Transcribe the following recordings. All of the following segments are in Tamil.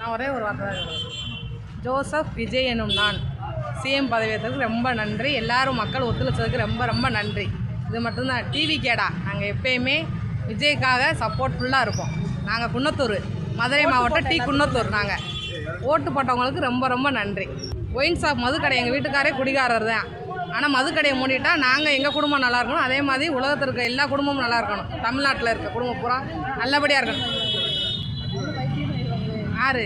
நான் ஒரே ஒரு வார்த்தை தான் சொல்லுவேன். ஜோசப் விஜய் எனும் நான் சிஎம் பதவியேற்றதுக்கு ரொம்ப நன்றி. எல்லாரும் மக்கள் ஒத்துழைச்சதுக்கு ரொம்ப ரொம்ப நன்றி. இது மட்டும்தான். டிவி கேடா நாங்கள் எப்பயுமே விஜய்க்காக சப்போர்ட்ஃபுல்லாக இருப்போம். நாங்கள் குன்னத்தூர், மதுரை மாவட்டம் குன்னத்தூர். நாங்கள் ஓட்டு போட்டவங்களுக்கு ரொம்ப ரொம்ப நன்றி. ஒயின் ஷாப் மதுக்கடை எங்கள் வீட்டுக்காரே குடிகாரர் தான். ஆனால் மதுக்கடையை மூடிட்டா நாங்கள் எங்கள் குடும்பம் நல்லா இருக்கணும். அதே மாதிரி உலகத்தில் இருக்க எல்லா குடும்பமும் நல்லா இருக்கணும். தமிழ்நாட்டில் இருக்க குடும்பம் பூரா நல்லபடியாக இருக்கணும். யாரு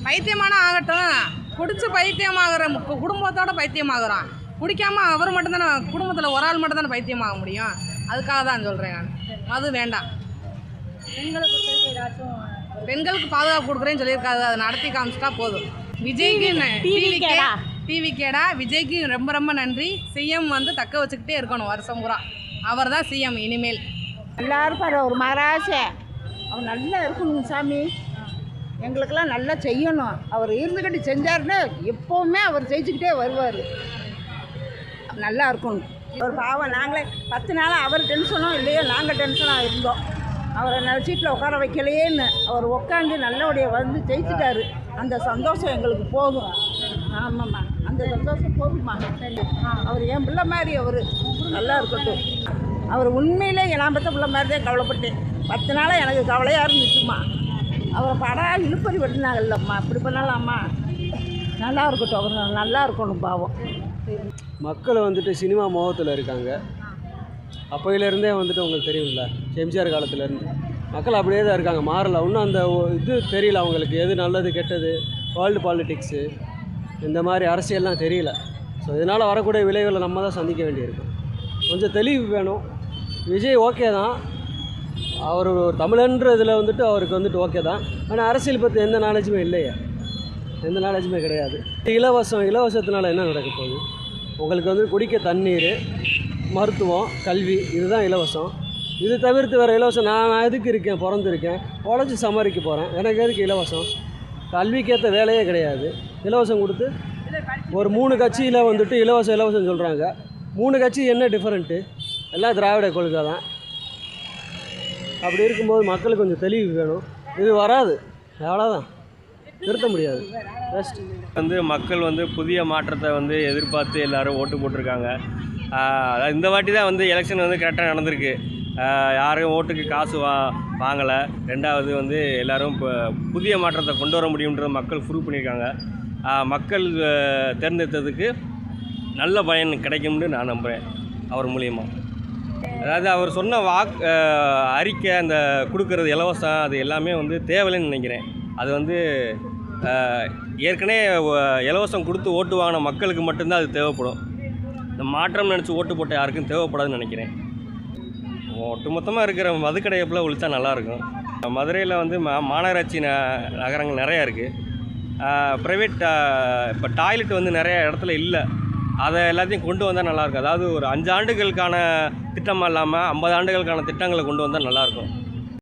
பைத்தியமான ஆகட்டும். குடிச்சு பைத்தியமாகிற குடும்பத்தோட பைத்தியமாகறான். குடிக்காமல் அவர் மட்டும்தானே, குடும்பத்தில் ஒரு ஆள் மட்டும் தானே பைத்தியமாக முடியும். அதுக்காக தான் சொல்கிறேன் நான். மது வேண்டாம். பெண்களுக்கு பாதுகாப்பு கொடுக்குறேன்னு சொல்லியிருக்காது. அதை நடத்தி காமிச்சிட்டா போதும். விஜய்க்கு டிவி கேடா விஜய்க்கு ரொம்ப ரொம்ப நன்றி. சிஎம் வந்து தக்க வச்சுக்கிட்டே இருக்கணும் வருஷம் பூரா. அவர் தான் சிஎம் இனிமேல். எல்லாரும் பாரு ஒரு மகாராஜா. அவர் நல்லா இருக்கணும் சாமி. எங்களுக்கெல்லாம் நல்லா செய்யணும். அவர் இருந்துக்கிட்டு செஞ்சாருன்னா எப்போவுமே அவர் ஜெயிச்சுக்கிட்டே வருவார். நல்லா இருக்கணும். ஒரு பாவம். நாங்களே 10 நாளாக அவர் டென்ஷனோ இல்லையோ நாங்கள் டென்ஷனாக இருந்தோம். அவரை சீட்டில் உட்கார வைக்கலையேன்னு அவர் உட்காந்து நல்லபடியாக வந்து ஜெயிச்சுட்டாரு. அந்த சந்தோஷம் எங்களுக்கு போகும். ஆமாம்மா, அந்த சந்தோஷம் போகுமா. அவர் என் பிள்ளை மாதிரி அவர் நல்லா இருக்கட்டும். அவர் உண்மையிலே நான் பற்ற பிள்ளை மாதிரி தான் கவலைப்பட்டேன். 10 நாளாக எனக்கு கவலையாக இருந்துச்சுமா. அவரை படம் இழுப்பறி வெட்டினாங்கல்லம்மா. இப்படி பண்ணலாமா. நல்லா இருக்கட்டும். அவர் நல்லா இருக்கணும் பாவம். மக்கள் வந்துட்டு சினிமா மோகத்தில் இருக்காங்க. அப்போயிலேருந்தே வந்துட்டு உங்களுக்கு தெரியும்ல, எம்ஜிஆர் காலத்துலேருந்து மக்கள் அப்படியே தான் இருக்காங்க. மாறலை. இன்னும் அந்த இது தெரியல அவங்களுக்கு. எது நல்லது கெட்டது, வேர்ல்டு பாலிட்டிக்ஸு, இந்த மாதிரி அரசியல்லாம் தெரியல. ஸோ இதனால் வரக்கூடிய விளைவுகளை நம்ம தான் சந்திக்க வேண்டியிருக்கு. கொஞ்சம் தெளிவு வேணும். விஜய் ஓகே தான், அவர் ஒரு தமிழன்ற இதில் வந்துட்டு அவருக்கு வந்துட்டு ஓகே தான். ஆனால் அரசியல் பற்றி எந்த நாலேஜுமே இல்லையே, எந்த நாலேஜுமே கிடையாது. இலவசத்தினால என்ன நடக்க போகுது? உங்களுக்கு வந்து குடிக்க தண்ணீர், மருத்துவம், கல்வி, இதுதான் இலவசம். இது தவிர்த்து வேறு இலவசம் நான் எதுக்கு இருக்கேன்? பிறந்திருக்கேன், உழைச்சி சம்பாதிக்க போகிறேன். எனக்கு எதுக்கு இலவசம்? கல்விக்கேற்ற வேலையே கிடையாது. இலவசம் கொடுத்து ஒரு 3 கட்சியில் வந்துட்டு இலவசம் சொல்கிறாங்க. 3 கட்சி என்ன டிஃப்ரெண்ட்டு? எல்லாம் திராவிட கொள்கை தான். அப்படி இருக்கும்போது மக்களுக்கு கொஞ்சம் தெளிவு வேணும். இது வராது, அவ்வளோதான், நிறுத்த முடியாது. பெஸ்ட் வந்து மக்கள் வந்து புதிய மாற்றத்தை வந்து எதிர்பார்த்து எல்லோரும் ஓட்டு போட்டிருக்காங்க. இந்த வாட்டி தான் வந்து எலெக்ஷன் வந்து கரெக்டாக நடந்திருக்கு. யாரும் ஓட்டுக்கு காசு வாங்கலை. ரெண்டாவது வந்து எல்லோரும் இப்போ புதிய மாற்றத்தை கொண்டு வர முடியுன்றதை மக்கள் ப்ரூவ் பண்ணியிருக்காங்க. மக்கள் தேர்ந்தெடுத்ததுக்கு நல்ல பயன் கிடைக்கும்னு நான் நம்புகிறேன் அவர் மூலியமாக. அதாவது அவர் சொன்ன அறிக்கை, அந்த கொடுக்கறது இலவசம், அது எல்லாமே வந்து தேவையில்லைன்னு நினைக்கிறேன். அது வந்து ஏற்கனவே இலவசம் கொடுத்து ஓட்டு வாங்கின மக்களுக்கு மட்டும்தான் அது தேவைப்படும். இந்த மாற்றம் நினச்சி ஓட்டு போட்ட யாருக்கும் தேவைப்படாதுன்னு நினைக்கிறேன். ஒட்டுமொத்தமாக இருக்கிற மதுக்கடையப்பில் ஒழிச்சா நல்லாயிருக்கும். மதுரையில் வந்து மாநகராட்சி நகரங்கள் நிறையா இருக்குது. ப்ரைவேட் இப்போ டாய்லெட் வந்து நிறைய இடத்துல இல்லை. அதை எல்லாத்தையும் கொண்டு வந்தால் நல்லாயிருக்கும். அதாவது ஒரு 5 ஆண்டுகளுக்கான திட்டம் இல்லாமல் 50 ஆண்டுகளுக்கான திட்டங்களை கொண்டு வந்தால் நல்லாயிருக்கும்.